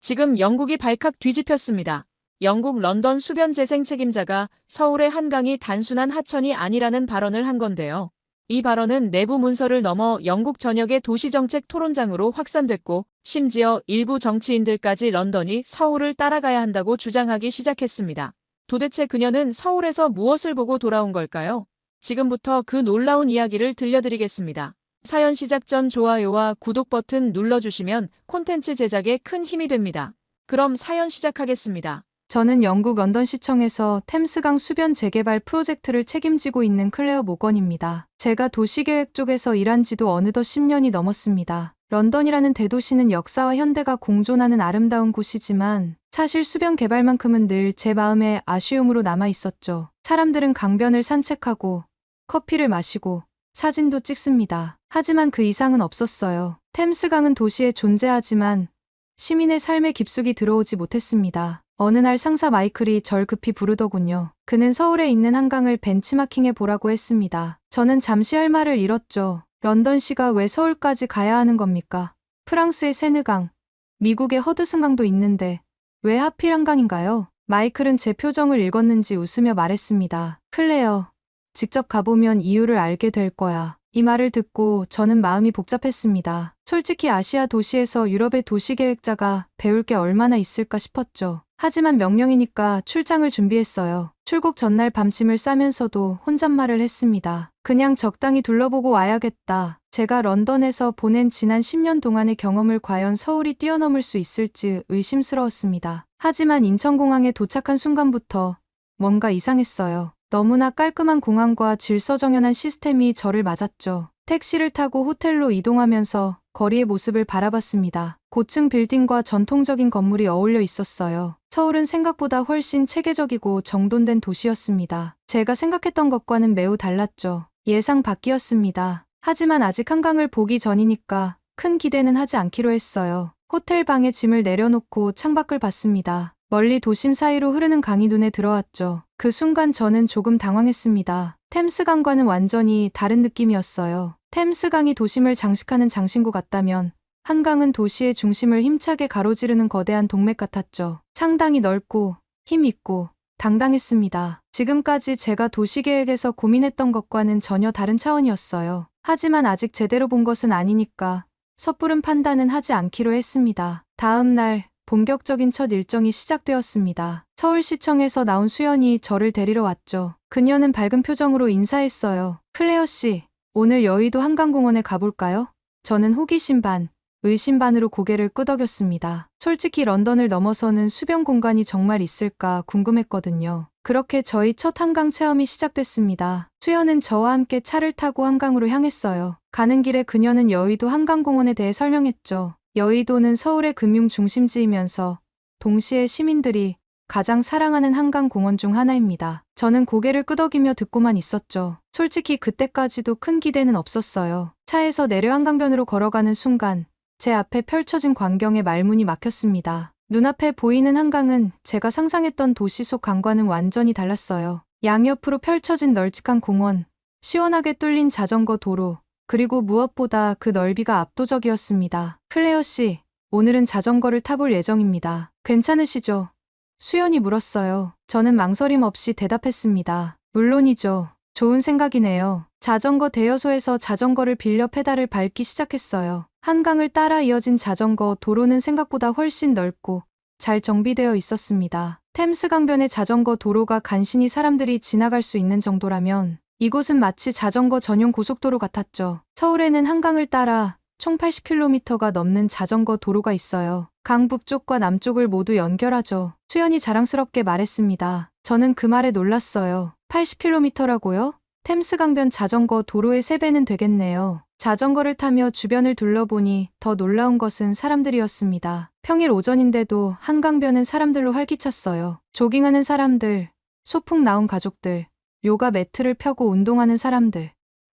지금 영국이 발칵 뒤집혔습니다. 영국 런던 수변 재생 책임자가 서울의 한강이 단순한 하천이 아니라는 발언을 한 건데요. 이 발언은 내부 문서를 넘어 영국 전역의 도시정책 토론장으로 확산됐고, 심지어 일부 정치인들까지 런던이 서울을 따라가야 한다고 주장하기 시작했습니다. 도대체 그녀는 서울에서 무엇을 보고 돌아온 걸까요? 지금부터 그 놀라운 이야기를 들려드리겠습니다. 사연 시작 전 좋아요와 구독 버튼 눌러주시면 콘텐츠 제작에 큰 힘이 됩니다. 그럼 사연 시작하겠습니다. 저는 영국 런던시청에서 템스강 수변 재개발 프로젝트를 책임지고 있는 클레어 모건입니다. 제가 도시계획 쪽에서 일한 지도 어느덧 10년이 넘었습니다. 런던이라는 대도시는 역사와 현대가 공존하는 아름다운 곳이지만 사실 수변 개발만큼은 늘 제 마음에 아쉬움으로 남아 있었죠. 사람들은 강변을 산책하고 커피를 마시고 사진도 찍습니다. 하지만 그 이상은 없었어요. 템스강은 도시에 존재하지만 시민의 삶에 깊숙이 들어오지 못했습니다. 어느 날 상사 마이클이 절 급히 부르더군요. 그는 서울에 있는 한강을 벤치마킹해 보라고 했습니다. 저는 잠시 할 말을 잃었죠. 런던시가 왜 서울까지 가야 하는 겁니까? 프랑스의 세느강, 미국의 허드슨강도 있는데 왜 하필 한강인가요? 마이클은 제 표정을 읽었는지 웃으며 말했습니다. 클레어, 직접 가보면 이유를 알게 될 거야. 이 말을 듣고 저는 마음이 복잡했습니다. 솔직히 아시아 도시에서 유럽의 도시계획자가 배울 게 얼마나 있을까 싶었죠. 하지만 명령이니까 출장을 준비했어요. 출국 전날 밤짐을 싸면서도 혼잣말을 했습니다. 그냥 적당히 둘러보고 와야겠다. 제가 런던에서 보낸 지난 10년 동안의 경험을 과연 서울이 뛰어넘을 수 있을지 의심스러웠습니다. 하지만 인천공항에 도착한 순간부터 뭔가 이상했어요. 너무나 깔끔한 공항과 질서정연한 시스템이 저를 맞았죠. 택시를 타고 호텔로 이동하면서 거리의 모습을 바라봤습니다. 고층 빌딩과 전통적인 건물이 어울려 있었어요. 서울은 생각보다 훨씬 체계적이고 정돈된 도시였습니다. 제가 생각했던 것과는 매우 달랐죠. 예상 밖이었습니다. 하지만 아직 한강을 보기 전이니까 큰 기대는 하지 않기로 했어요. 호텔 방에 짐을 내려놓고 창밖을 봤습니다. 멀리 도심 사이로 흐르는 강이 눈에 들어왔죠. 그 순간 저는 조금 당황했습니다. 템스강과는 완전히 다른 느낌이었어요. 템스강이 도심을 장식하는 장신구 같다면 한강은 도시의 중심을 힘차게 가로지르는 거대한 동맥 같았죠. 상당히 넓고 힘 있고 당당했습니다. 지금까지 제가 도시계획에서 고민했던 것과는 전혀 다른 차원이었어요. 하지만 아직 제대로 본 것은 아니니까 섣부른 판단은 하지 않기로 했습니다. 다음 날 본격적인 첫 일정이 시작되었습니다. 서울시청에서 나온 수연이 저를 데리러 왔죠. 그녀는 밝은 표정으로 인사했어요. 클레어 씨, 오늘 여의도 한강공원에 가볼까요? 저는 호기심 반, 의심 반으로 고개를 끄덕였습니다. 솔직히 런던을 넘어서는 수변 공간이 정말 있을까 궁금했거든요. 그렇게 저희 첫 한강 체험이 시작됐습니다. 수연은 저와 함께 차를 타고 한강으로 향했어요. 가는 길에 그녀는 여의도 한강공원에 대해 설명했죠. 여의도는 서울의 금융 중심지이면서 동시에 시민들이 가장 사랑하는 한강공원 중 하나입니다. 저는 고개를 끄덕이며 듣고만 있었죠. 솔직히 그때까지도 큰 기대는 없었어요. 차에서 내려 한강변으로 걸어가는 순간 제 앞에 펼쳐진 광경에 말문이 막혔습니다. 눈앞에 보이는 한강은 제가 상상했던 도시 속 강과는 완전히 달랐어요. 양옆으로 펼쳐진 널찍한 공원, 시원하게 뚫린 자전거 도로, 그리고 무엇보다 그 넓이가 압도적이었습니다. 클레어 씨, 오늘은 자전거를 타볼 예정입니다. 괜찮으시죠? 수연이 물었어요. 저는 망설임 없이 대답했습니다. 물론이죠. 좋은 생각이네요. 자전거 대여소에서 자전거를 빌려 페달을 밟기 시작했어요. 한강을 따라 이어진 자전거 도로는 생각보다 훨씬 넓고 잘 정비되어 있었습니다. 템스강변의 자전거 도로가 간신히 사람들이 지나갈 수 있는 정도라면 이곳은 마치 자전거 전용 고속도로 같았죠. 서울에는 한강을 따라 총 80km가 넘는 자전거 도로가 있어요. 강 북쪽과 남쪽을 모두 연결하죠. 수연이 자랑스럽게 말했습니다. 저는 그 말에 놀랐어요. 80km라고요? 템스강변 자전거 도로의 3배는 되겠네요. 자전거를 타며 주변을 둘러보니 더 놀라운 것은 사람들이었습니다. 평일 오전인데도 한강변은 사람들로 활기찼어요. 조깅하는 사람들, 소풍 나온 가족들, 요가 매트를 펴고 운동하는 사람들,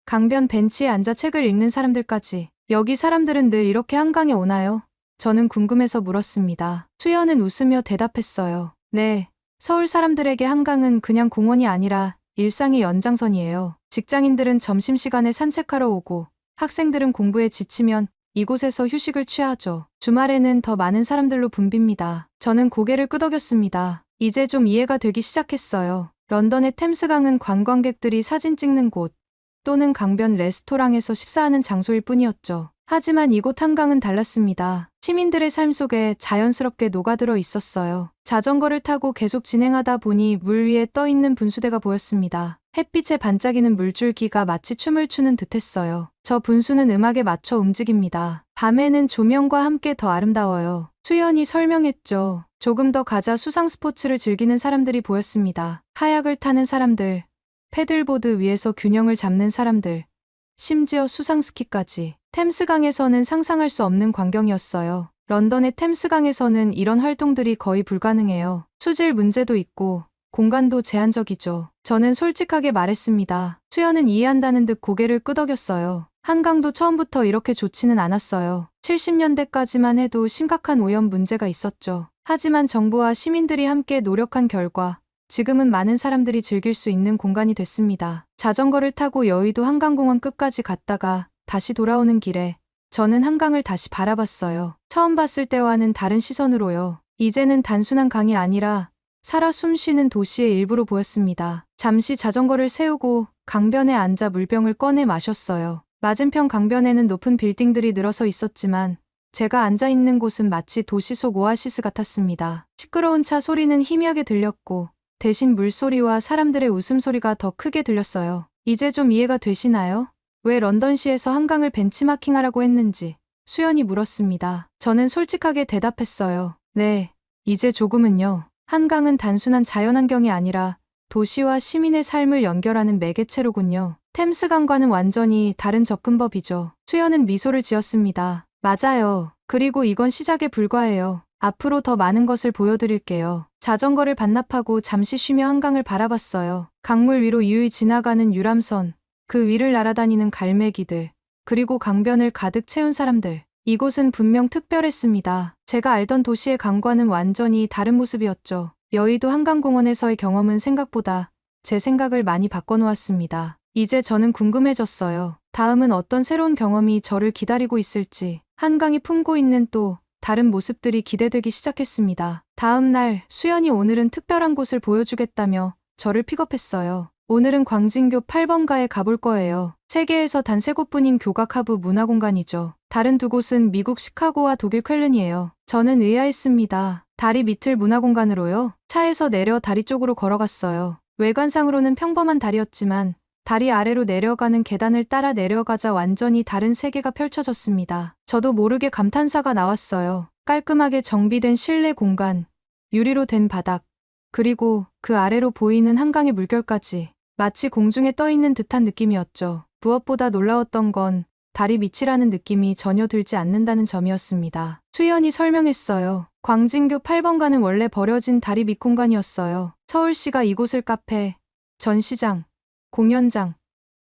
강변 벤치에 앉아 책을 읽는 사람들까지. 여기 사람들은 늘 이렇게 한강에 오나요? 저는 궁금해서 물었습니다. 수연은 웃으며 대답했어요. 네, 서울 사람들에게 한강은 그냥 공원이 아니라 일상의 연장선이에요. 직장인들은 점심시간에 산책하러 오고 학생들은 공부에 지치면 이곳에서 휴식을 취하죠. 주말에는 더 많은 사람들로 붐빕니다. 저는 고개를 끄덕였습니다. 이제 좀 이해가 되기 시작했어요. 런던의 템스강은 관광객들이 사진 찍는 곳 또는 강변 레스토랑에서 식사하는 장소일 뿐이었죠. 하지만 이곳 한강은 달랐습니다. 시민들의 삶 속에 자연스럽게 녹아들어 있었어요. 자전거를 타고 계속 진행하다 보니 물 위에 떠 있는 분수대가 보였습니다. 햇빛에 반짝이는 물줄기가 마치 춤을 추는 듯했어요. 저 분수는 음악에 맞춰 움직입니다. 밤에는 조명과 함께 더 아름다워요. 수연이 설명했죠. 조금 더 가자 수상 스포츠를 즐기는 사람들이 보였습니다. 카약을 타는 사람들, 패들보드 위에서 균형을 잡는 사람들, 심지어 수상 스키까지. 템스강에서는 상상할 수 없는 광경이었어요. 런던의 템스강에서는 이런 활동들이 거의 불가능해요. 수질 문제도 있고 공간도 제한적이죠. 저는 솔직하게 말했습니다. 수연은 이해한다는 듯 고개를 끄덕였어요. 한강도 처음부터 이렇게 좋지는 않았어요. 70년대까지만 해도 심각한 오염 문제가 있었죠. 하지만 정부와 시민들이 함께 노력한 결과 지금은 많은 사람들이 즐길 수 있는 공간이 됐습니다. 자전거를 타고 여의도 한강공원 끝까지 갔다가 다시 돌아오는 길에 저는 한강을 다시 바라봤어요. 처음 봤을 때와는 다른 시선으로요. 이제는 단순한 강이 아니라 살아 숨쉬는 도시의 일부로 보였습니다. 잠시 자전거를 세우고 강변에 앉아 물병을 꺼내 마셨어요. 맞은편 강변에는 높은 빌딩들이 늘어서 있었지만 제가 앉아 있는 곳은 마치 도시 속 오아시스 같았습니다. 시끄러운 차 소리는 희미하게 들렸고 대신 물소리와 사람들의 웃음소리가 더 크게 들렸어요. 이제 좀 이해가 되시나요? 왜 런던시에서 한강을 벤치마킹하라고 했는지 수연이 물었습니다. 저는 솔직하게 대답했어요. 네, 이제 조금은요. 한강은 단순한 자연환경이 아니라 도시와 시민의 삶을 연결하는 매개체로군요. 템스강과는 완전히 다른 접근법이죠. 수연은 미소를 지었습니다. 맞아요. 그리고 이건 시작에 불과해요. 앞으로 더 많은 것을 보여드릴게요. 자전거를 반납하고 잠시 쉬며 한강을 바라봤어요. 강물 위로 유유히 지나가는 유람선, 그 위를 날아다니는 갈매기들, 그리고 강변을 가득 채운 사람들. 이곳은 분명 특별했습니다. 제가 알던 도시의 강과는 완전히 다른 모습이었죠. 여의도 한강공원에서의 경험은 생각보다 제 생각을 많이 바꿔놓았습니다. 이제 저는 궁금해졌어요. 다음은 어떤 새로운 경험이 저를 기다리고 있을지. 한강이 품고 있는 또 다른 모습들이 기대되기 시작했습니다. 다음 날 수연이 오늘은 특별한 곳을 보여주겠다며 저를 픽업했어요. 오늘은 광진교 8번가에 가볼 거예요. 세계에서 단 3곳뿐인 교각 하부 문화공간이죠. 다른 2곳은 미국 시카고와 독일 쾰른이에요. 저는 의아했습니다. 다리 밑을 문화공간으로요? 차에서 내려 다리 쪽으로 걸어갔어요. 외관상으로는 평범한 다리였지만 다리 아래로 내려가는 계단을 따라 내려가자 완전히 다른 세계가 펼쳐졌습니다. 저도 모르게 감탄사가 나왔어요. 깔끔하게 정비된 실내 공간, 유리로 된 바닥, 그리고 그 아래로 보이는 한강의 물결까지 마치 공중에 떠 있는 듯한 느낌이었죠. 무엇보다 놀라웠던 건 다리 밑이라는 느낌이 전혀 들지 않는다는 점이었습니다. 수연이 설명했어요. 광진교 8번가는 원래 버려진 다리 밑 공간이었어요. 서울시가 이곳을 카페, 전시장, 공연장,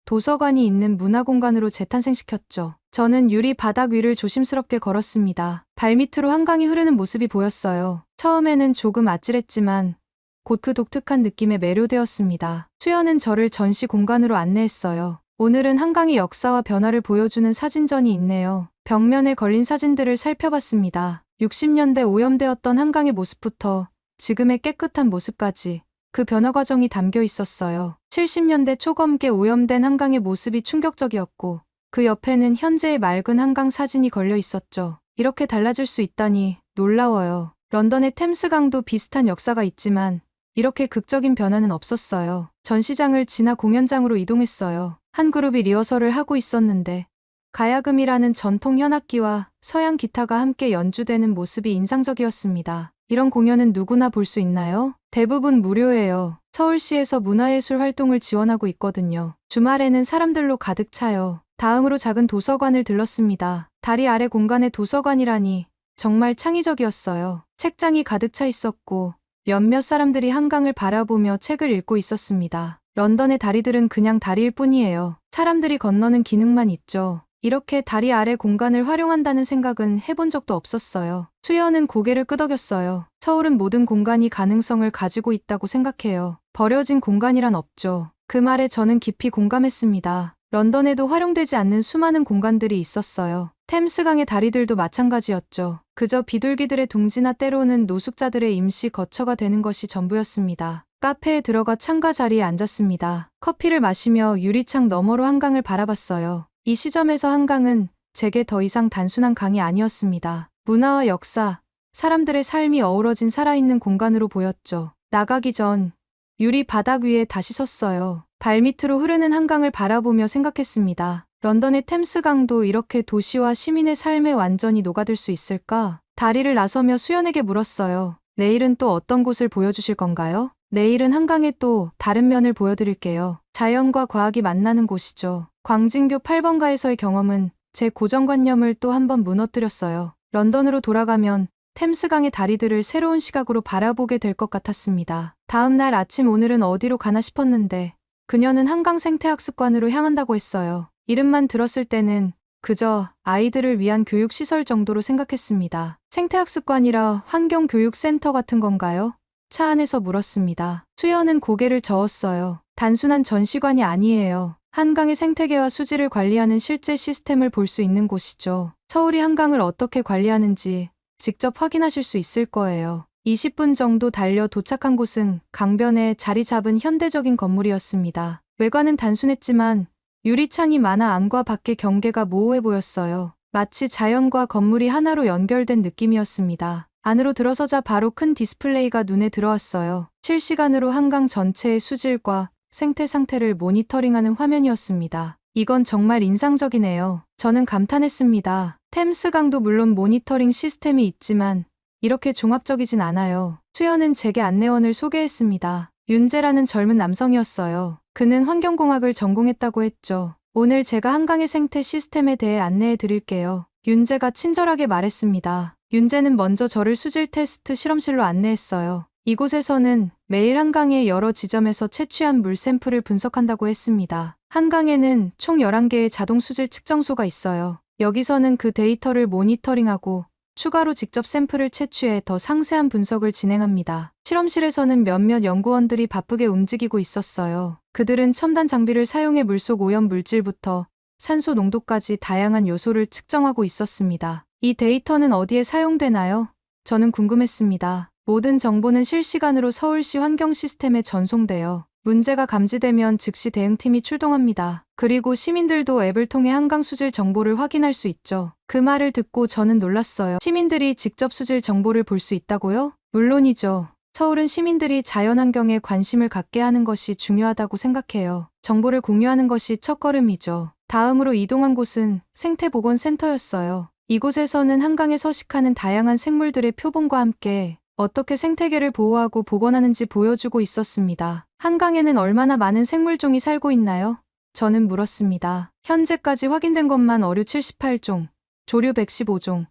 도서관이 있는 문화공간으로 재탄생시켰죠. 저는 유리 바닥 위를 조심스럽게 걸었습니다. 발밑으로 한강이 흐르는 모습이 보였어요. 처음에는 조금 아찔했지만 곧 그 독특한 느낌에 매료되었습니다. 수연은 저를 전시 공간으로 안내했어요. 오늘은 한강의 역사와 변화를 보여주는 사진전이 있네요. 벽면에 걸린 사진들을 살펴봤습니다. 60년대 오염되었던 한강의 모습부터 지금의 깨끗한 모습까지 그 변화 과정이 담겨 있었어요. 70년대 초검게 오염된 한강의 모습이 충격적이었고 그 옆에는 현재의 맑은 한강 사진이 걸려 있었죠. 이렇게 달라질 수 있다니 놀라워요. 런던의 템스강도 비슷한 역사가 있지만 이렇게 극적인 변화는 없었어요. 전시장을 지나 공연장으로 이동했어요. 한 그룹이 리허설을 하고 있었는데 가야금이라는 전통 현악기와 서양 기타가 함께 연주되는 모습이 인상적이었습니다. 이런 공연은 누구나 볼 수 있나요? 대부분 무료예요. 서울시에서 문화예술 활동을 지원하고 있거든요. 주말에는 사람들로 가득 차요. 다음으로 작은 도서관을 들렀습니다. 다리 아래 공간의 도서관이라니 정말 창의적이었어요. 책장이 가득 차 있었고 몇몇 사람들이 한강을 바라보며 책을 읽고 있었습니다. 런던의 다리들은 그냥 다리일 뿐이에요. 사람들이 건너는 기능만 있죠. 이렇게 다리 아래 공간을 활용한다는 생각은 해본 적도 없었어요. 수연은 고개를 끄덕였어요. 서울은 모든 공간이 가능성을 가지고 있다고 생각해요. 버려진 공간이란 없죠. 그 말에 저는 깊이 공감했습니다. 런던에도 활용되지 않는 수많은 공간들이 있었어요. 템스강의 다리들도 마찬가지였죠. 그저 비둘기들의 둥지나 때로는 노숙자들의 임시 거처가 되는 것이 전부였습니다. 카페에 들어가 창가 자리에 앉았습니다. 커피를 마시며 유리창 너머로 한강을 바라봤어요. 이 시점에서 한강은 제게 더 이상 단순한 강이 아니었습니다. 문화와 역사, 사람들의 삶이 어우러진 살아있는 공간으로 보였죠. 나가기 전 유리 바닥 위에 다시 섰어요. 발밑으로 흐르는 한강을 바라보며 생각했습니다. 런던의 템스강도 이렇게 도시와 시민의 삶에 완전히 녹아들 수 있을까? 다리를 나서며 수연에게 물었어요. 내일은 또 어떤 곳을 보여주실 건가요? 내일은 한강의 또 다른 면을 보여드릴게요. 자연과 과학이 만나는 곳이죠. 광진교 8번가에서의 경험은 제 고정관념을 또 한 번 무너뜨렸어요. 런던으로 돌아가면 템스강의 다리들을 새로운 시각으로 바라보게 될 것 같았습니다. 다음 날 아침 오늘은 어디로 가나 싶었는데 그녀는 한강 생태학습관으로 향한다고 했어요. 이름만 들었을 때는 그저 아이들을 위한 교육시설 정도로 생각했습니다. 생태학습관이라 환경교육센터 같은 건가요? 차 안에서 물었습니다. 수연은 고개를 저었어요. 단순한 전시관이 아니에요. 한강의 생태계와 수질을 관리하는 실제 시스템을 볼 수 있는 곳이죠. 서울이 한강을 어떻게 관리하는지 직접 확인하실 수 있을 거예요. 20분 정도 달려 도착한 곳은 강변에 자리 잡은 현대적인 건물이었습니다. 외관은 단순했지만 유리창이 많아 안과 밖의 경계가 모호해 보였어요. 마치 자연과 건물이 하나로 연결된 느낌이었습니다. 안으로 들어서자 바로 큰 디스플레이가 눈에 들어왔어요. 실시간으로 한강 전체의 수질과 생태 상태를 모니터링하는 화면이었습니다. 이건 정말 인상적이네요. 저는 감탄했습니다. 템스강도 물론 모니터링 시스템이 있지만 이렇게 종합적이진 않아요. 수연은 제게 안내원을 소개했습니다. 윤재라는 젊은 남성이었어요. 그는 환경공학을 전공했다고 했죠. 오늘 제가 한강의 생태 시스템에 대해 안내해 드릴게요. 윤재가 친절하게 말했습니다. 윤재는 먼저 저를 수질 테스트 실험실로 안내했어요. 이곳에서는 매일 한강의 여러 지점에서 채취한 물 샘플을 분석한다고 했습니다. 한강에는 총 11개의 자동 수질 측정소가 있어요. 여기서는 그 데이터를 모니터링하고 추가로 직접 샘플을 채취해 더 상세한 분석을 진행합니다. 실험실에서는 몇몇 연구원들이 바쁘게 움직이고 있었어요. 그들은 첨단 장비를 사용해 물속 오염 물질부터 산소 농도까지 다양한 요소를 측정하고 있었습니다. 이 데이터는 어디에 사용되나요? 저는 궁금했습니다. 모든 정보는 실시간으로 서울시 환경 시스템에 전송되어 문제가 감지되면 즉시 대응팀이 출동합니다. 그리고 시민들도 앱을 통해 한강 수질 정보를 확인할 수 있죠. 그 말을 듣고 저는 놀랐어요. 시민들이 직접 수질 정보를 볼 수 있다고요? 물론이죠. 서울은 시민들이 자연환경에 관심을 갖게 하는 것이 중요하다고 생각해요. 정보를 공유하는 것이 첫걸음이죠. 다음으로 이동한 곳은 생태보건센터였어요. 이곳에서는 한강에 서식하는 다양한 생물들의 표본과 함께 어떻게 생태계를 보호하고 복원하는지 보여주고 있었습니다. 한강에는 얼마나 많은 생물종이 살고 있나요? 저는 물었습니다. 현재까지 확인된 것만 어류 78종, 조류 115종,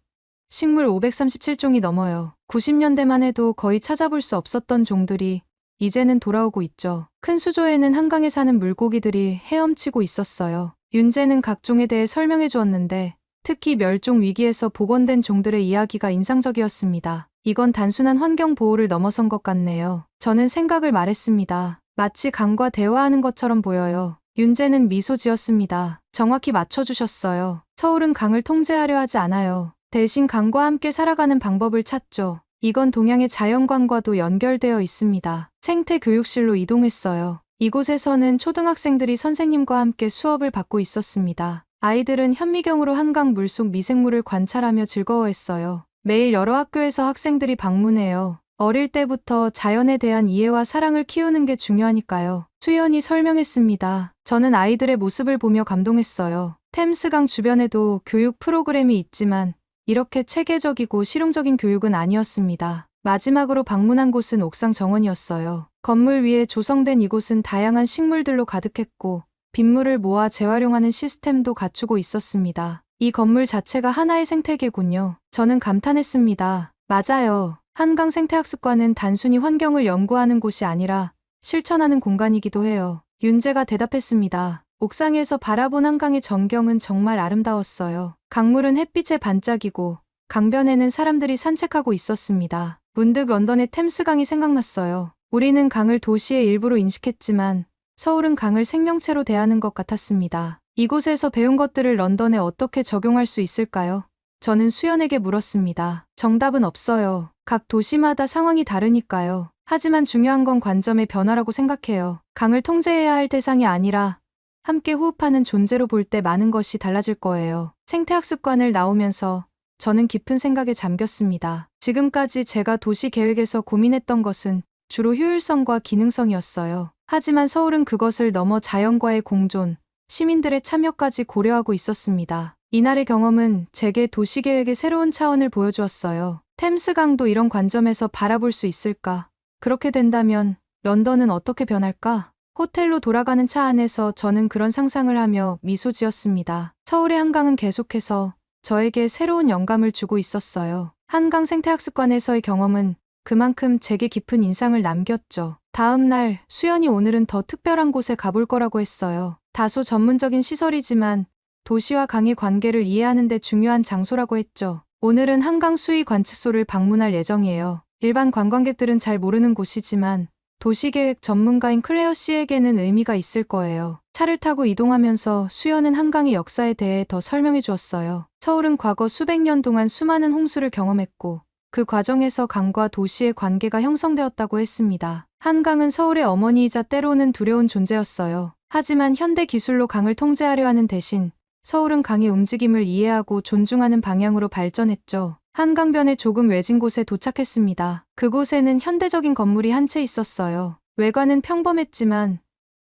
식물 537종이 넘어요. 90년대만 해도 거의 찾아볼 수 없었던 종들이 이제는 돌아오고 있죠. 큰 수조에는 한강에 사는 물고기들이 헤엄치고 있었어요. 윤재는 각 종에 대해 설명해 주었는데 특히 멸종 위기에서 복원된 종들의 이야기가 인상적이었습니다. 이건 단순한 환경 보호를 넘어선 것 같네요. 저는 생각을 말했습니다. 마치 강과 대화하는 것처럼 보여요. 윤재는 미소 지었습니다. 정확히 맞춰주셨어요. 서울은 강을 통제하려 하지 않아요. 대신 강과 함께 살아가는 방법을 찾죠. 이건 동양의 자연관과도 연결되어 있습니다. 생태교육실로 이동했어요. 이곳에서는 초등학생들이 선생님과 함께 수업을 받고 있었습니다. 아이들은 현미경으로 한강 물속 미생물을 관찰하며 즐거워했어요. 매일 여러 학교에서 학생들이 방문해요. 어릴 때부터 자연에 대한 이해와 사랑을 키우는 게 중요하니까요. 수연이 설명했습니다. 저는 아이들의 모습을 보며 감동했어요. 템스강 주변에도 교육 프로그램이 있지만 이렇게 체계적이고 실용적인 교육은 아니었습니다. 마지막으로 방문한 곳은 옥상 정원이었어요. 건물 위에 조성된 이곳은 다양한 식물들로 가득했고 빗물을 모아 재활용하는 시스템도 갖추고 있었습니다. 이 건물 자체가 하나의 생태계군요. 저는 감탄했습니다. 맞아요. 한강 생태학습관은 단순히 환경을 연구하는 곳이 아니라 실천하는 공간이기도 해요. 윤재가 대답했습니다. 옥상에서 바라본 한강의 전경은 정말 아름다웠어요. 강물은 햇빛에 반짝이고 강변에는 사람들이 산책하고 있었습니다. 문득 런던의 템스강이 생각났어요. 우리는 강을 도시의 일부로 인식했지만 서울은 강을 생명체로 대하는 것 같았습니다. 이곳에서 배운 것들을 런던에 어떻게 적용할 수 있을까요? 저는 수연에게 물었습니다. 정답은 없어요. 각 도시마다 상황이 다르니까요. 하지만 중요한 건 관점의 변화라고 생각해요. 강을 통제해야 할 대상이 아니라 함께 호흡하는 존재로 볼 때 많은 것이 달라질 거예요. 생태학습관을 나오면서 저는 깊은 생각에 잠겼습니다. 지금까지 제가 도시 계획에서 고민했던 것은 주로 효율성과 기능성이었어요. 하지만 서울은 그것을 넘어 자연과의 공존, 시민들의 참여까지 고려하고 있었습니다. 이날의 경험은 제게 도시계획의 새로운 차원을 보여주었어요. 템스강도 이런 관점에서 바라볼 수 있을까? 그렇게 된다면 런던은 어떻게 변할까? 호텔로 돌아가는 차 안에서 저는 그런 상상을 하며 미소 지었습니다. 서울의 한강은 계속해서 저에게 새로운 영감을 주고 있었어요. 한강 생태학습관에서의 경험은 그만큼 제게 깊은 인상을 남겼죠. 다음 날 수연이 오늘은 더 특별한 곳에 가볼 거라고 했어요. 다소 전문적인 시설이지만 도시와 강의 관계를 이해하는 데 중요한 장소라고 했죠. 오늘은 한강 수위 관측소를 방문할 예정이에요. 일반 관광객들은 잘 모르는 곳이지만 도시계획 전문가인 클레어 씨에게는 의미가 있을 거예요. 차를 타고 이동하면서 수연은 한강의 역사에 대해 더 설명해 주었어요. 서울은 과거 수백 년 동안 수많은 홍수를 경험했고 그 과정에서 강과 도시의 관계가 형성되었다고 했습니다. 한강은 서울의 어머니이자 때로는 두려운 존재였어요. 하지만 현대 기술로 강을 통제하려 하는 대신 서울은 강의 움직임을 이해하고 존중하는 방향으로 발전했죠. 한강변에 조금 외진 곳에 도착했습니다. 그곳에는 현대적인 건물이 한 채 있었어요. 외관은 평범했지만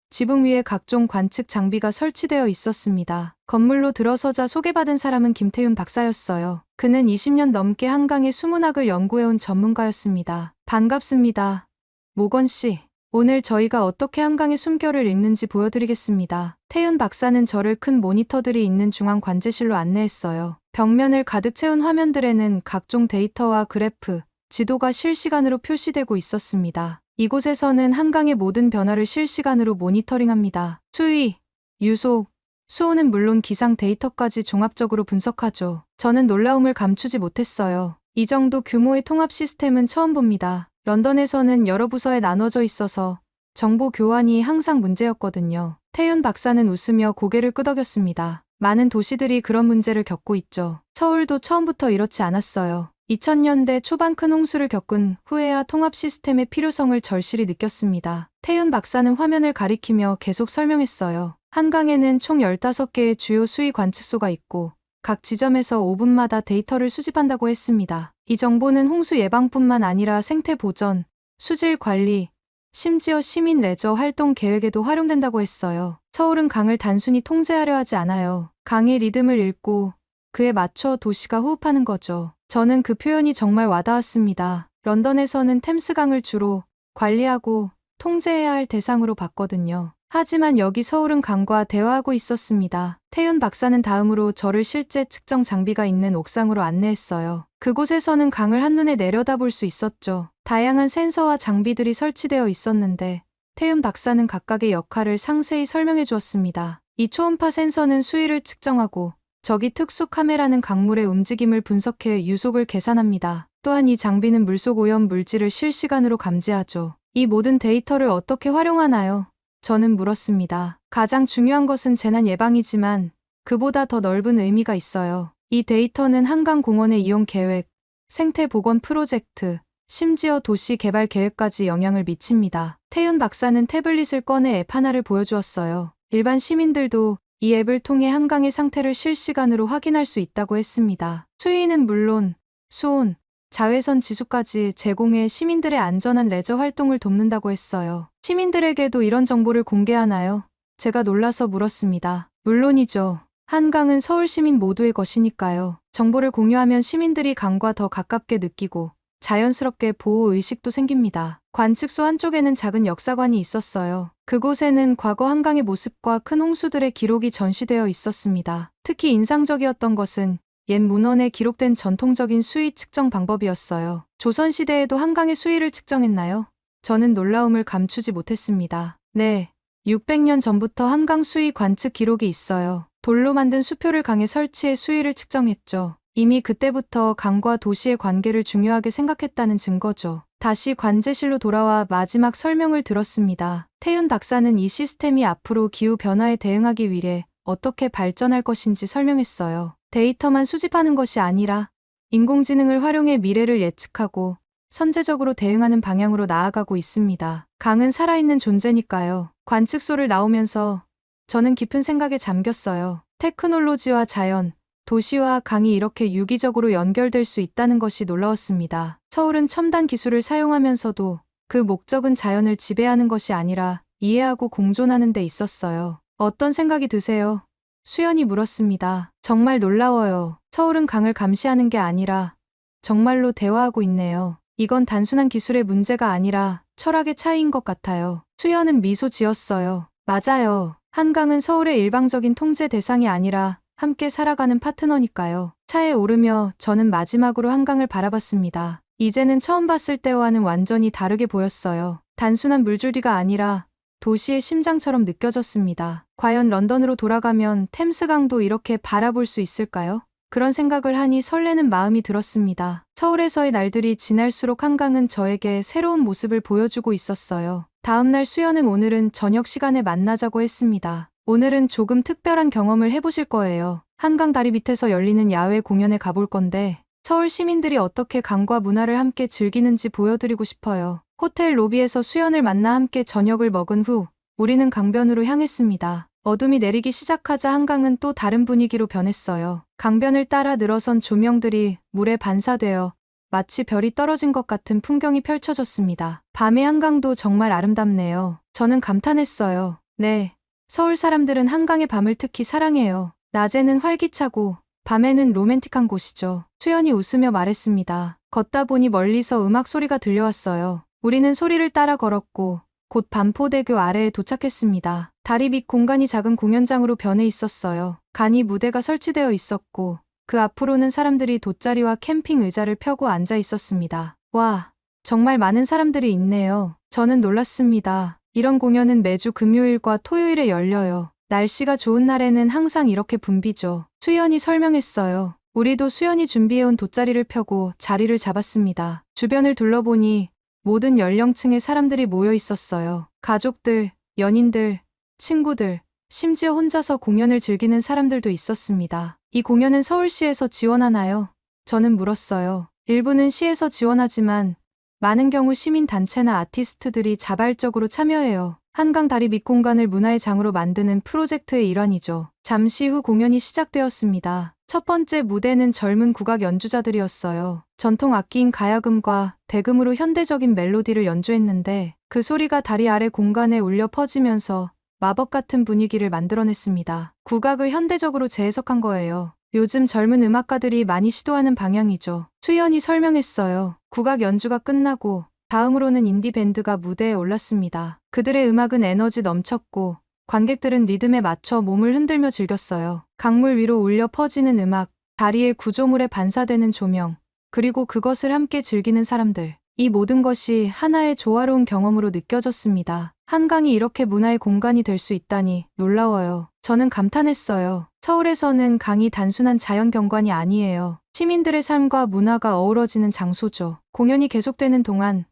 지붕 위에 각종 관측 장비가 설치되어 있었습니다. 건물로 들어서자 소개받은 사람은 김태윤 박사였어요. 그는 20년 넘게 한강의 수문학을 연구해온 전문가였습니다. 반갑습니다. 모건 씨. 오늘 저희가 어떻게 한강의 숨결을 읽는지 보여드리겠습니다. 태윤 박사는 저를 큰 모니터들이 있는 중앙 관제실로 안내했어요. 벽면을 가득 채운 화면들에는 각종 데이터와 그래프, 지도가 실시간으로 표시되고 있었습니다. 이곳에서는 한강의 모든 변화를 실시간으로 모니터링합니다. 수위, 유속, 수온은 물론 기상 데이터까지 종합적으로 분석하죠. 저는 놀라움을 감추지 못했어요. 이 정도 규모의 통합 시스템은 처음 봅니다. 런던에서는 여러 부서에 나눠져 있어서 정보 교환이 항상 문제였거든요. 태윤 박사는 웃으며 고개를 끄덕였습니다. 많은 도시들이 그런 문제를 겪고 있죠. 서울도 처음부터 이렇지 않았어요. 2000년대 초반 큰 홍수를 겪은 후에야 통합 시스템의 필요성을 절실히 느꼈습니다. 태윤 박사는 화면을 가리키며 계속 설명했어요. 한강에는 총 15개의 주요 수위 관측소가 있고 각 지점에서 5분마다 데이터를 수집한다고 했습니다. 이 정보는 홍수 예방뿐만 아니라 생태 보전, 수질 관리, 심지어 시민 레저 활동 계획에도 활용된다고 했어요. 서울은 강을 단순히 통제하려 하지 않아요. 강의 리듬을 읽고 그에 맞춰 도시가 호흡하는 거죠. 저는 그 표현이 정말 와닿았습니다. 런던에서는 템스강을 주로 관리하고 통제해야 할 대상으로 봤거든요. 하지만 여기 서울은 강과 대화하고 있었습니다. 태윤 박사는 다음으로 저를 실제 측정 장비가 있는 옥상으로 안내했어요. 그곳에서는 강을 한눈에 내려다볼 수 있었죠. 다양한 센서와 장비들이 설치되어 있었는데 태윤 박사는 각각의 역할을 상세히 설명해 주었습니다. 이 초음파 센서는 수위를 측정하고 저기 특수 카메라는 강물의 움직임을 분석해 유속을 계산합니다. 또한 이 장비는 물속 오염 물질을 실시간으로 감지하죠. 이 모든 데이터를 어떻게 활용하나요? 저는 물었습니다. 가장 중요한 것은 재난 예방이지만 그보다 더 넓은 의미가 있어요. 이 데이터는 한강공원의 이용 계획, 생태 복원 프로젝트, 심지어 도시 개발 계획까지 영향을 미칩니다. 태윤 박사는 태블릿을 꺼내 앱 하나를 보여주었어요. 일반 시민들도 이 앱을 통해 한강의 상태를 실시간으로 확인할 수 있다고 했습니다. 수위는 물론 수온, 자외선 지수까지 제공해 시민들의 안전한 레저 활동을 돕는다고 했어요. 시민들에게도 이런 정보를 공개하나요? 제가 놀라서 물었습니다. 물론이죠. 한강은 서울 시민 모두의 것이니까요. 정보를 공유하면 시민들이 강과 더 가깝게 느끼고 자연스럽게 보호 의식도 생깁니다. 관측소 한쪽에는 작은 역사관이 있었어요. 그곳에는 과거 한강의 모습과 큰 홍수들의 기록이 전시되어 있었습니다. 특히 인상적이었던 것은 옛 문헌에 기록된 전통적인 수위 측정 방법이었어요. 조선시대에도 한강의 수위를 측정했나요? 저는 놀라움을 감추지 못했습니다. 네, 600년 전부터 한강 수위 관측 기록이 있어요. 돌로 만든 수표를 강에 설치해 수위를 측정했죠. 이미 그때부터 강과 도시의 관계를 중요하게 생각했다는 증거죠. 다시 관제실로 돌아와 마지막 설명을 들었습니다. 태윤 박사는 이 시스템이 앞으로 기후 변화에 대응하기 위해 어떻게 발전할 것인지 설명했어요. 데이터만 수집하는 것이 아니라 인공지능을 활용해 미래를 예측하고 선제적으로 대응하는 방향으로 나아가고 있습니다. 강은 살아있는 존재니까요. 관측소를 나오면서 저는 깊은 생각에 잠겼어요. 테크놀로지와 자연, 도시와 강이 이렇게 유기적으로 연결될 수 있다는 것이 놀라웠습니다. 서울은 첨단 기술을 사용하면서도 그 목적은 자연을 지배하는 것이 아니라 이해하고 공존하는 데 있었어요. 어떤 생각이 드세요? 수연이 물었습니다. 정말 놀라워요. 서울은 강을 감시하는 게 아니라 정말로 대화하고 있네요. 이건 단순한 기술의 문제가 아니라 철학의 차이인 것 같아요. 수연은 미소 지었어요. 맞아요. 한강은 서울의 일방적인 통제 대상이 아니라 함께 살아가는 파트너니까요. 차에 오르며 저는 마지막으로 한강을 바라봤습니다. 이제는 처음 봤을 때와는 완전히 다르게 보였어요. 단순한 물줄기가 아니라 도시의 심장처럼 느껴졌습니다. 과연 런던으로 돌아가면 템스강도 이렇게 바라볼 수 있을까요? 그런 생각을 하니 설레는 마음이 들었습니다. 서울에서의 날들이 지날수록 한강은 저에게 새로운 모습을 보여주고 있었어요. 다음날 수연은 오늘은 저녁 시간에 만나자고 했습니다. 오늘은 조금 특별한 경험을 해보실 거예요. 한강 다리 밑에서 열리는 야외 공연에 가볼 건데 서울 시민들이 어떻게 강과 문화를 함께 즐기는지 보여드리고 싶어요. 호텔 로비에서 수연을 만나 함께 저녁을 먹은 후 우리는 강변으로 향했습니다. 어둠이 내리기 시작하자 한강은 또 다른 분위기로 변했어요. 강변을 따라 늘어선 조명들이 물에 반사되어 마치 별이 떨어진 것 같은 풍경이 펼쳐졌습니다. 밤의 한강도 정말 아름답네요. 저는 감탄했어요. 네. 서울 사람들은 한강의 밤을 특히 사랑해요. 낮에는 활기차고 밤에는 로맨틱한 곳이죠. 수연이 웃으며 말했습니다. 걷다 보니 멀리서 음악 소리가 들려왔어요. 우리는 소리를 따라 걸었고 곧 반포대교 아래에 도착했습니다. 다리 밑 공간이 작은 공연장으로 변해 있었어요. 간이 무대가 설치되어 있었고 그 앞으로는 사람들이 돗자리와 캠핑 의자를 펴고 앉아 있었습니다. 와, 정말 많은 사람들이 있네요. 저는 놀랐습니다. 이런 공연은 매주 금요일과 토요일에 열려요. 날씨가 좋은 날에는 항상 이렇게 붐비죠. 수연이 설명했어요. 우리도 수연이 준비해온 돗자리를 펴고 자리를 잡았습니다. 주변을 둘러보니 모든 연령층의 사람들이 모여 있었어요. 가족들, 연인들, 친구들, 심지어 혼자서 공연을 즐기는 사람들도 있었습니다. 이 공연은 서울시에서 지원하나요? 저는 물었어요. 일부는 시에서 지원하지만 많은 경우 시민단체나 아티스트들이 자발적으로 참여해요. 한강 다리 밑 공간을 문화의 장으로 만드는 프로젝트의 일환이죠. 잠시 후 공연이 시작되었습니다. 첫 번째 무대는 젊은 국악 연주자들이었어요. 전통 악기인 가야금과 대금으로 현대적인 멜로디를 연주했는데 그 소리가 다리 아래 공간에 울려 퍼지면서 마법 같은 분위기를 만들어냈습니다. 국악을 현대적으로 재해석한 거예요. 요즘 젊은 음악가들이 많이 시도하는 방향이죠. 수연이 설명했어요. 국악 연주가 끝나고 다음으로는 인디 밴드가 무대에 올랐습니다. 그들의 음악은 에너지 넘쳤고 관객들은 리듬에 맞춰 몸을 흔들며 즐겼어요. 강물 위로 울려 퍼지는 음악, 다리의 구조물에 반사되는 조명, 그리고 그것을 함께 즐기는 사람들. 이 모든 것이 하나의 조화로운 경험으로 느껴졌습니다. 한강이 이렇게 문화의 공간이 될 수 있다니 놀라워요. 저는 감탄했어요. 서울에서는 강이 단순한 자연 경관이 아니에요. 시민들의 삶과 문화가 어우러지는 장소죠. 공연이 계속되는 동안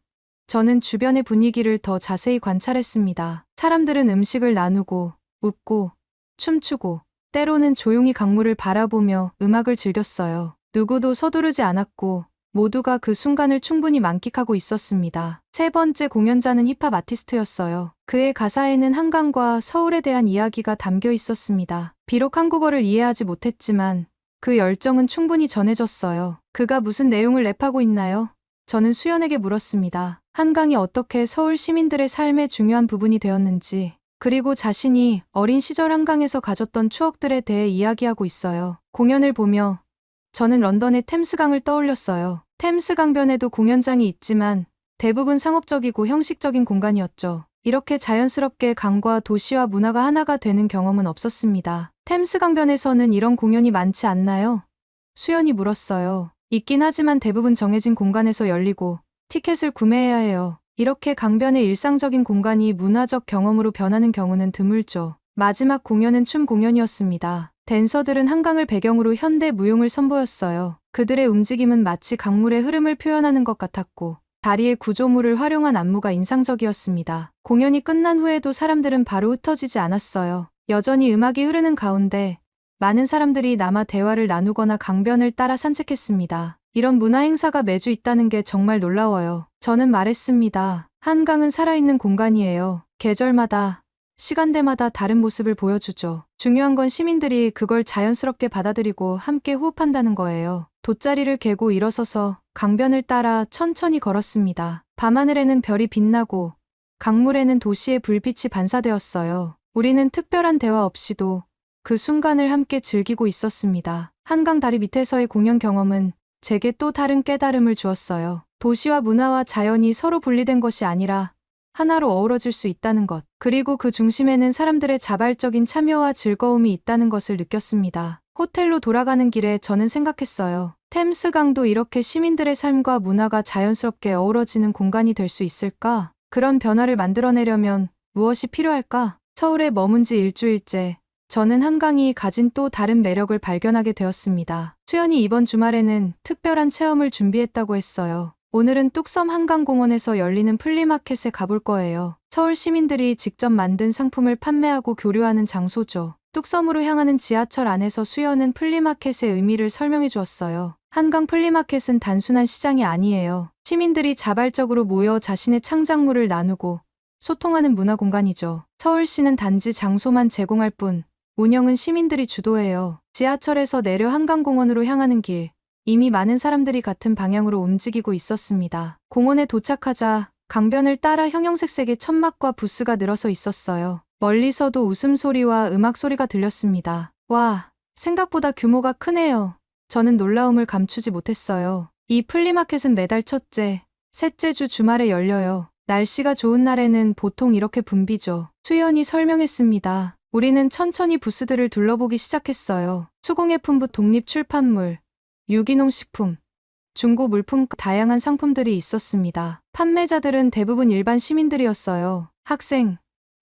저는 주변의 분위기를 더 자세히 관찰했습니다. 사람들은 음식을 나누고, 웃고, 춤추고, 때로는 조용히 강물을 바라보며 음악을 즐겼어요. 누구도 서두르지 않았고, 모두가 그 순간을 충분히 만끽하고 있었습니다. 세 번째 공연자는 힙합 아티스트였어요. 그의 가사에는 한강과 서울에 대한 이야기가 담겨 있었습니다. 비록 한국어를 이해하지 못했지만 그 열정은 충분히 전해졌어요. 그가 무슨 내용을 랩하고 있나요? 저는 수연에게 물었습니다. 한강이 어떻게 서울 시민들의 삶의 중요한 부분이 되었는지, 그리고 자신이 어린 시절 한강에서 가졌던 추억들에 대해 이야기하고 있어요. 공연을 보며 저는 런던의 템스강을 떠올렸어요. 템스 강변에도 공연장이 있지만 대부분 상업적이고 형식적인 공간이었죠. 이렇게 자연스럽게 강과 도시와 문화가 하나가 되는 경험은 없었습니다. 템스 강변에서는 이런 공연이 많지 않나요? 수연이 물었어요. 있긴 하지만 대부분 정해진 공간에서 열리고 티켓을 구매해야 해요. 이렇게 강변의 일상적인 공간이 문화적 경험으로 변하는 경우는 드물죠. 마지막 공연은 춤 공연이었습니다. 댄서들은 한강을 배경으로 현대 무용을 선보였어요. 그들의 움직임은 마치 강물의 흐름을 표현하는 것 같았고 다리의 구조물을 활용한 안무가 인상적이었습니다. 공연이 끝난 후에도 사람들은 바로 흩어지지 않았어요. 여전히 음악이 흐르는 가운데 많은 사람들이 남아 대화를 나누거나 강변을 따라 산책했습니다. 이런 문화 행사가 매주 있다는 게 정말 놀라워요. 저는 말했습니다. 한강은 살아있는 공간이에요. 계절마다, 시간대마다 다른 모습을 보여주죠. 중요한 건 시민들이 그걸 자연스럽게 받아들이고 함께 호흡한다는 거예요. 돗자리를 개고 일어서서 강변을 따라 천천히 걸었습니다. 밤하늘에는 별이 빛나고 강물에는 도시의 불빛이 반사되었어요. 우리는 특별한 대화 없이도 그 순간을 함께 즐기고 있었습니다. 한강 다리 밑에서의 공연 경험은 제게 또 다른 깨달음을 주었어요. 도시와 문화와 자연이 서로 분리된 것이 아니라 하나로 어우러질 수 있다는 것. 그리고 그 중심에는 사람들의 자발적인 참여와 즐거움이 있다는 것을 느꼈습니다. 호텔로 돌아가는 길에 저는 생각했어요. 템스강도 이렇게 시민들의 삶과 문화가 자연스럽게 어우러지는 공간이 될 수 있을까? 그런 변화를 만들어내려면 무엇이 필요할까? 서울에 머문 지 일주일째, 저는 한강이 가진 또 다른 매력을 발견하게 되었습니다. 수연이 이번 주말에는 특별한 체험을 준비했다고 했어요. 오늘은 뚝섬 한강공원에서 열리는 플리마켓에 가볼 거예요. 서울 시민들이 직접 만든 상품을 판매하고 교류하는 장소죠. 뚝섬으로 향하는 지하철 안에서 수연은 플리마켓의 의미를 설명해 주었어요. 한강 플리마켓은 단순한 시장이 아니에요. 시민들이 자발적으로 모여 자신의 창작물을 나누고 소통하는 문화 공간이죠. 서울시는 단지 장소만 제공할 뿐, 운영은 시민들이 주도해요. 지하철에서 내려 한강공원으로 향하는 길, 이미 많은 사람들이 같은 방향으로 움직이고 있었습니다. 공원에 도착하자 강변을 따라 형형색색의 천막과 부스가 늘어서 있었어요. 멀리서도 웃음소리와 음악소리가 들렸습니다. 와, 생각보다 규모가 크네요. 저는 놀라움을 감추지 못했어요. 이 플리마켓은 매달 첫째, 셋째 주 주말에 열려요. 날씨가 좋은 날에는 보통 이렇게 붐비죠. 수연이 설명했습니다. 우리는 천천히 부스들을 둘러보기 시작했어요. 수공예품부 독립출판물, 유기농 식품, 중고 물품 다양한 상품들이 있었습니다. 판매자들은 대부분 일반 시민들이었어요. 학생,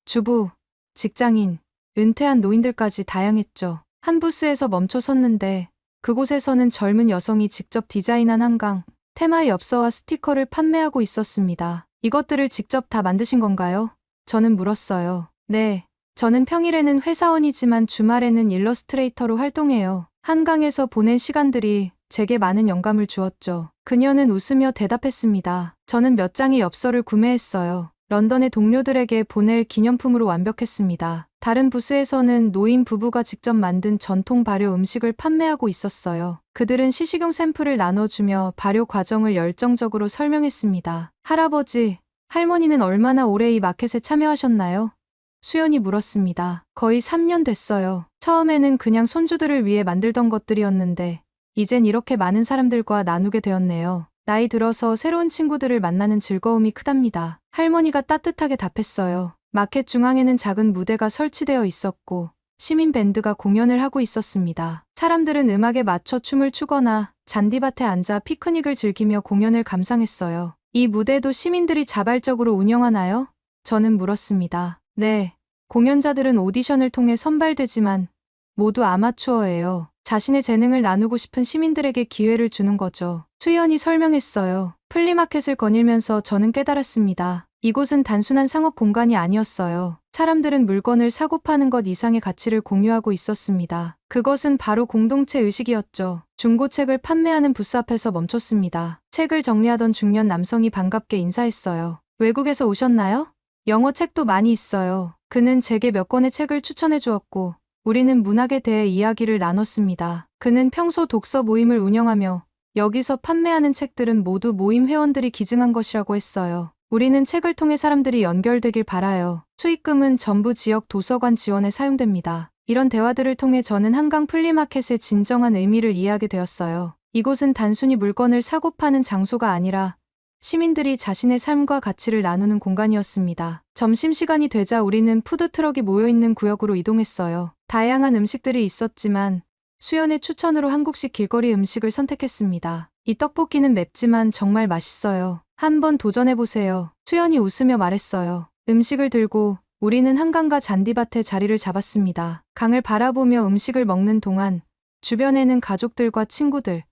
주부, 직장인, 은퇴한 노인들까지 다양했죠. 한 부스에서 멈춰 섰는데 그곳에서는 젊은 여성이 직접 디자인한 한강, 테마 엽서와 스티커를 판매하고 있었습니다. 이것들을 직접 다 만드신 건가요? 저는 물었어요. 네. 저는 평일에는 회사원이지만 주말에는 일러스트레이터로 활동해요. 한강에서 보낸 시간들이 제게 많은 영감을 주었죠. 그녀는 웃으며 대답했습니다. 저는 몇 장의 엽서를 구매했어요. 런던의 동료들에게 보낼 기념품으로 완벽했습니다. 다른 부스에서는 노인 부부가 직접 만든 전통 발효 음식을 판매하고 있었어요. 그들은 시식용 샘플을 나눠주며 발효 과정을 열정적으로 설명했습니다. 할아버지, 할머니는 얼마나 오래 이 마켓에 참여하셨나요? 수연이 물었습니다. 거의 3년 됐어요. 처음에는 그냥 손주들을 위해 만들던 것들이었는데 이젠 이렇게 많은 사람들과 나누게 되었네요. 나이 들어서 새로운 친구들을 만나는 즐거움이 크답니다. 할머니가 따뜻하게 답했어요. 마켓 중앙에는 작은 무대가 설치되어 있었고 시민 밴드가 공연을 하고 있었습니다. 사람들은 음악에 맞춰 춤을 추거나 잔디밭에 앉아 피크닉을 즐기며 공연을 감상했어요. 이 무대도 시민들이 자발적으로 운영하나요? 저는 물었습니다. 네. 공연자들은 오디션을 통해 선발되지만 모두 아마추어예요. 자신의 재능을 나누고 싶은 시민들에게 기회를 주는 거죠. 수연이 설명했어요. 플리마켓을 거닐면서 저는 깨달았습니다. 이곳은 단순한 상업 공간이 아니었어요. 사람들은 물건을 사고 파는 것 이상의 가치를 공유하고 있었습니다. 그것은 바로 공동체 의식이었죠. 중고책을 판매하는 부스 앞에서 멈췄습니다. 책을 정리하던 중년 남성이 반갑게 인사했어요. 외국에서 오셨나요? 영어 책도 많이 있어요. 그는 제게 몇 권의 책을 추천해 주었고 우리는 문학에 대해 이야기를 나눴습니다. 그는 평소 독서 모임을 운영하며 여기서 판매하는 책들은 모두 모임 회원들이 기증한 것이라고 했어요. 우리는 책을 통해 사람들이 연결되길 바라요. 수익금은 전부 지역 도서관 지원에 사용됩니다. 이런 대화들을 통해 저는 한강 플리마켓의 진정한 의미를 이해하게 되었어요. 이곳은 단순히 물건을 사고 파는 장소가 아니라 시민들이 자신의 삶과 가치를 나누는 공간이었습니다. 점심시간이 되자 우리는 푸드트럭이 모여있는 구역으로 이동했어요. 다양한 음식들이 있었지만 수연의 추천으로 한국식 길거리 음식을 선택했습니다. 이 떡볶이는 맵지만 정말 맛있어요. 한번 도전해보세요. 수연이 웃으며 말했어요. 음식을 들고 우리는 한강과 잔디밭에 자리를 잡았습니다. 강을 바라보며 음식을 먹는 동안 주변에는 가족들과 친구들,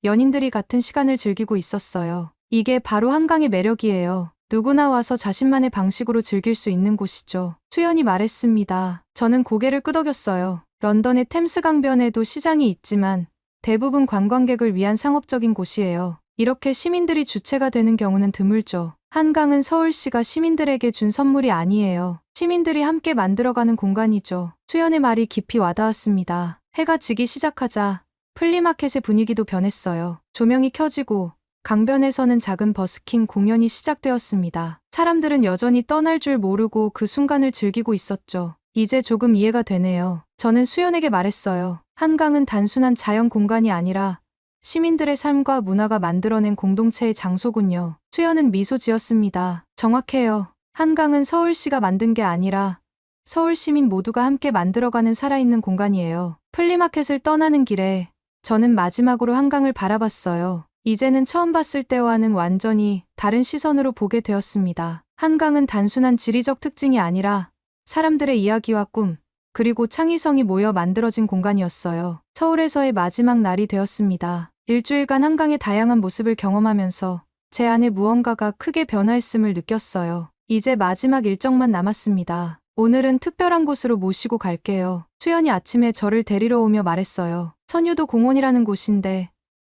연인들이 같은 시간을 즐기고 있었어요. 이게 바로 한강의 매력이에요. 누구나 와서 자신만의 방식으로 즐길 수 있는 곳이죠. 수연이 말했습니다. 저는 고개를 끄덕였어요. 런던의 템스 강변에도 시장이 있지만 대부분 관광객을 위한 상업적인 곳이에요. 이렇게 시민들이 주체가 되는 경우는 드물죠. 한강은 서울시가 시민들에게 준 선물이 아니에요. 시민들이 함께 만들어가는 공간이죠. 수연의 말이 깊이 와닿았습니다. 해가 지기 시작하자 플리마켓의 분위기도 변했어요. 조명이 켜지고 강변에서는 작은 버스킹 공연이 시작되었습니다. 사람들은 여전히 떠날 줄 모르고 그 순간을 즐기고 있었죠. 이제 조금 이해가 되네요. 저는 수연에게 말했어요. 한강은 단순한 자연 공간이 아니라 시민들의 삶과 문화가 만들어낸 공동체의 장소군요. 수연은 미소 지었습니다. 정확해요. 한강은 서울시가 만든 게 아니라 서울 시민 모두가 함께 만들어가는 살아있는 공간이에요. 플리마켓을 떠나는 길에 저는 마지막으로 한강을 바라봤어요. 이제는 처음 봤을 때와는 완전히 다른 시선으로 보게 되었습니다. 한강은 단순한 지리적 특징이 아니라 사람들의 이야기와 꿈, 그리고 창의성이 모여 만들어진 공간이었어요. 서울에서의 마지막 날이 되었습니다. 일주일간 한강의 다양한 모습을 경험하면서 제 안에 무언가가 크게 변화했음을 느꼈어요. 이제 마지막 일정만 남았습니다. 오늘은 특별한 곳으로 모시고 갈게요. 수연이 아침에 저를 데리러 오며 말했어요. 선유도 공원이라는 곳인데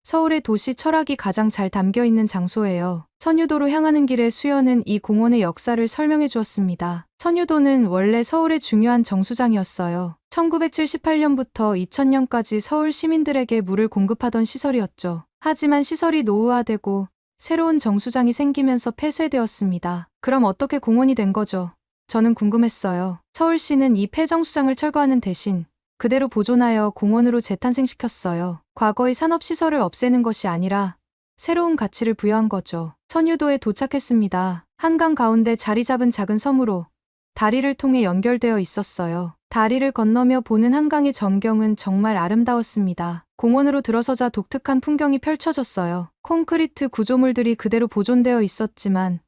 서울의 도시 철학이 가장 잘 담겨 있는 장소예요. 선유도로 향하는 길에 수연은 이 공원의 역사를 설명해 주었습니다. 선유도는 원래 서울의 중요한 정수장이었어요. 1978년부터 2000년까지 서울 시민들에게 물을 공급하던 시설이었죠. 하지만 시설이 노후화되고 새로운 정수장이 생기면서 폐쇄되었습니다. 그럼 어떻게 공원이 된 거죠? 저는 궁금했어요. 서울시는 이 폐정수장을 철거하는 대신 그대로 보존하여 공원으로 재탄생시켰어요. 과거의 산업시설을 없애는 것이 아니라 새로운 가치를 부여한 거죠. 선유도에 도착했습니다. 한강 가운데 자리 잡은 작은 섬으로 다리를 통해 연결되어 있었어요. 다리를 건너며 보는 한강의 전경은 정말 아름다웠습니다. 공원으로 들어서자 독특한 풍경이 펼쳐졌어요. 콘크리트 구조물들이 그대로 보존되어 있었지만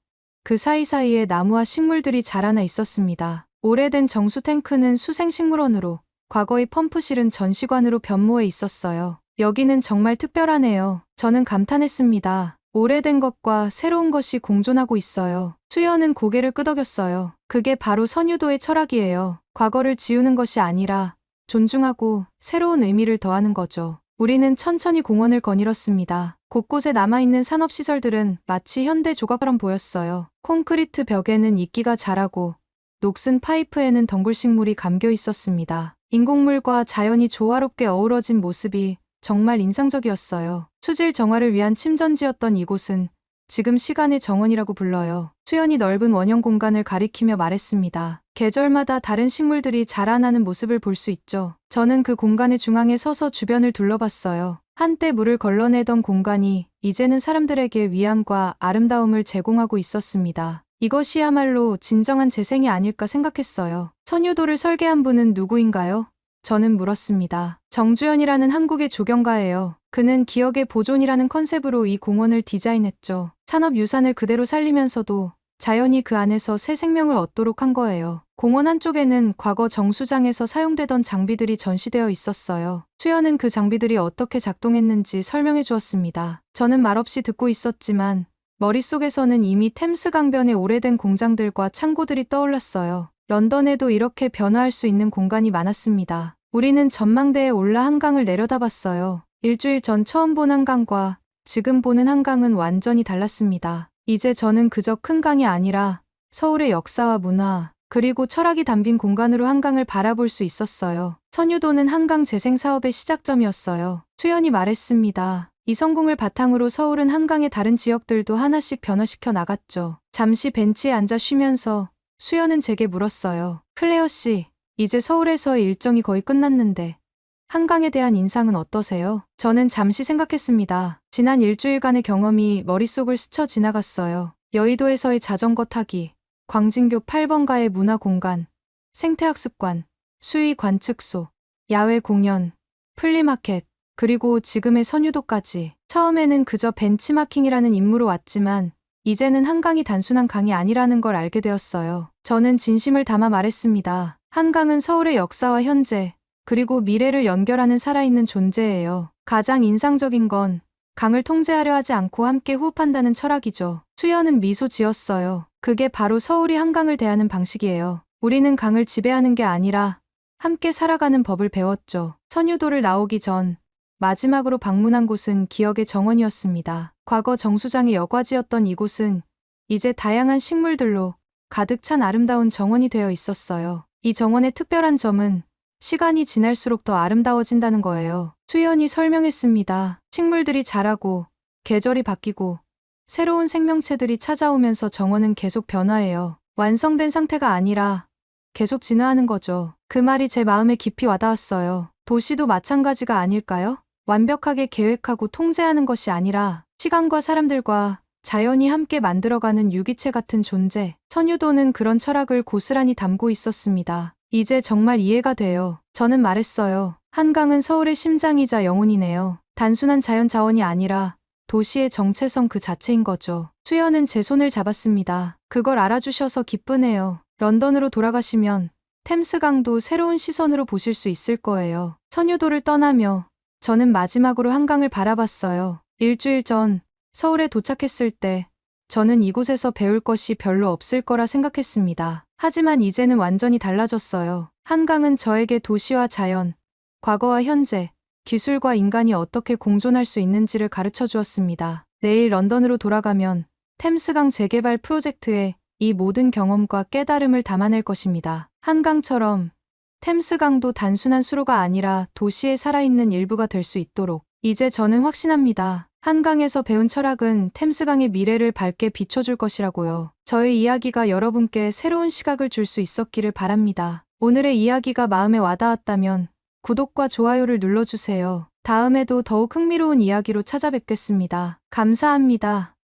그 사이사이에 나무와 식물들이 자라나 있었습니다. 오래된 정수 탱크는 수생식물원으로, 과거의 펌프실은 전시관으로 변모해 있었어요. 여기는 정말 특별하네요. 저는 감탄했습니다. 오래된 것과 새로운 것이 공존하고 있어요. 수연은 고개를 끄덕였어요. 그게 바로 선유도의 철학이에요. 과거를 지우는 것이 아니라 존중하고 새로운 의미를 더하는 거죠. 우리는 천천히 공원을 거닐었습니다. 곳곳에 남아있는 산업시설들은 마치 현대 조각처럼 보였어요. 콘크리트 벽에는 이끼가 자라고 녹슨 파이프에는 덩굴식물이 감겨 있었습니다. 인공물과 자연이 조화롭게 어우러진 모습이 정말 인상적이었어요. 수질 정화를 위한 침전지였던 이곳은 지금 시간의 정원이라고 불러요. 수연이 넓은 원형 공간을 가리키며 말했습니다. 계절마다 다른 식물들이 자라나는 모습을 볼 수 있죠. 저는 그 공간의 중앙에 서서 주변을 둘러봤어요. 한때 물을 걸러내던 공간이 이제는 사람들에게 위안과 아름다움을 제공하고 있었습니다. 이것이야말로 진정한 재생이 아닐까 생각했어요. 선유도를 설계한 분은 누구인가요? 저는 물었습니다. 정주현이라는 한국의 조경가예요. 그는 기억의 보존이라는 컨셉으로 이 공원을 디자인했죠. 산업유산을 그대로 살리면서도 자연이 그 안에서 새 생명을 얻도록 한 거예요. 공원 한쪽에는 과거 정수장에서 사용되던 장비들이 전시되어 있었어요. 수연은 그 장비들이 어떻게 작동했는지 설명해 주었습니다. 저는 말없이 듣고 있었지만 머릿속에서는 이미 템스 강변의 오래된 공장들과 창고들이 떠올랐어요. 런던에도 이렇게 변화할 수 있는 공간이 많았습니다. 우리는 전망대에 올라 한강을 내려다봤어요. 일주일 전 처음 본 한강과 지금 보는 한강은 완전히 달랐습니다. 이제 저는 그저 큰 강이 아니라 서울의 역사와 문화, 그리고 철학이 담긴 공간으로 한강을 바라볼 수 있었어요. 선유도는 한강 재생 사업의 시작점이었어요. 수연이 말했습니다. 이 성공을 바탕으로 서울은 한강의 다른 지역들도 하나씩 변화시켜 나갔죠. 잠시 벤치에 앉아 쉬면서 수연은 제게 물었어요. 클레어 씨, 이제 서울에서의 일정이 거의 끝났는데 한강에 대한 인상은 어떠세요? 저는 잠시 생각했습니다. 지난 일주일간의 경험이 머릿속을 스쳐 지나갔어요. 여의도에서의 자전거 타기, 광진교 8번가의 문화공간, 생태학습관, 수의 관측소, 야외 공연, 플리마켓, 그리고 지금의 선유도까지. 처음에는 그저 벤치마킹이라는 임무로 왔지만 이제는 한강이 단순한 강이 아니라는 걸 알게 되었어요. 저는 진심을 담아 말했습니다. 한강은 서울의 역사와 현재, 그리고 미래를 연결하는 살아있는 존재예요. 가장 인상적인 건 강을 통제하려 하지 않고 함께 호흡한다는 철학이죠. 수연은 미소 지었어요. 그게 바로 서울이 한강을 대하는 방식이에요. 우리는 강을 지배하는 게 아니라 함께 살아가는 법을 배웠죠. 선유도를 나오기 전 마지막으로 방문한 곳은 기억의 정원이었습니다. 과거 정수장의 여과지였던 이곳은 이제 다양한 식물들로 가득 찬 아름다운 정원이 되어 있었어요. 이 정원의 특별한 점은 시간이 지날수록 더 아름다워진다는 거예요. 수연이 설명했습니다. 식물들이 자라고 계절이 바뀌고 새로운 생명체들이 찾아오면서 정원은 계속 변화해요. 완성된 상태가 아니라 계속 진화하는 거죠. 그 말이 제 마음에 깊이 와닿았어요. 도시도 마찬가지가 아닐까요? 완벽하게 계획하고 통제하는 것이 아니라 시간과 사람들과 자연이 함께 만들어가는 유기체 같은 존재. 선유도는 그런 철학을 고스란히 담고 있었습니다. 이제 정말 이해가 돼요. 저는 말했어요. 한강은 서울의 심장이자 영혼이네요. 단순한 자연 자원이 아니라 도시의 정체성 그 자체인 거죠. 수연은 제 손을 잡았습니다. 그걸 알아주셔서 기쁘네요. 런던으로 돌아가시면 템스강도 새로운 시선으로 보실 수 있을 거예요. 선유도를 떠나며 저는 마지막으로 한강을 바라봤어요. 일주일 전 서울에 도착했을 때 저는 이곳에서 배울 것이 별로 없을 거라 생각했습니다. 하지만 이제는 완전히 달라졌어요. 한강은 저에게 도시와 자연, 과거와 현재, 기술과 인간이 어떻게 공존할 수 있는지를 가르쳐 주었습니다. 내일 런던으로 돌아가면 템스강 재개발 프로젝트에 이 모든 경험과 깨달음을 담아낼 것입니다. 한강처럼 템스강도 단순한 수로가 아니라 도시의 살아있는 일부가 될 수 있도록 이제 저는 확신합니다. 한강에서 배운 철학은 템스강의 미래를 밝게 비춰줄 것이라고요. 저의 이야기가 여러분께 새로운 시각을 줄 수 있었기를 바랍니다. 오늘의 이야기가 마음에 와닿았다면 구독과 좋아요를 눌러주세요. 다음에도 더욱 흥미로운 이야기로 찾아뵙겠습니다. 감사합니다.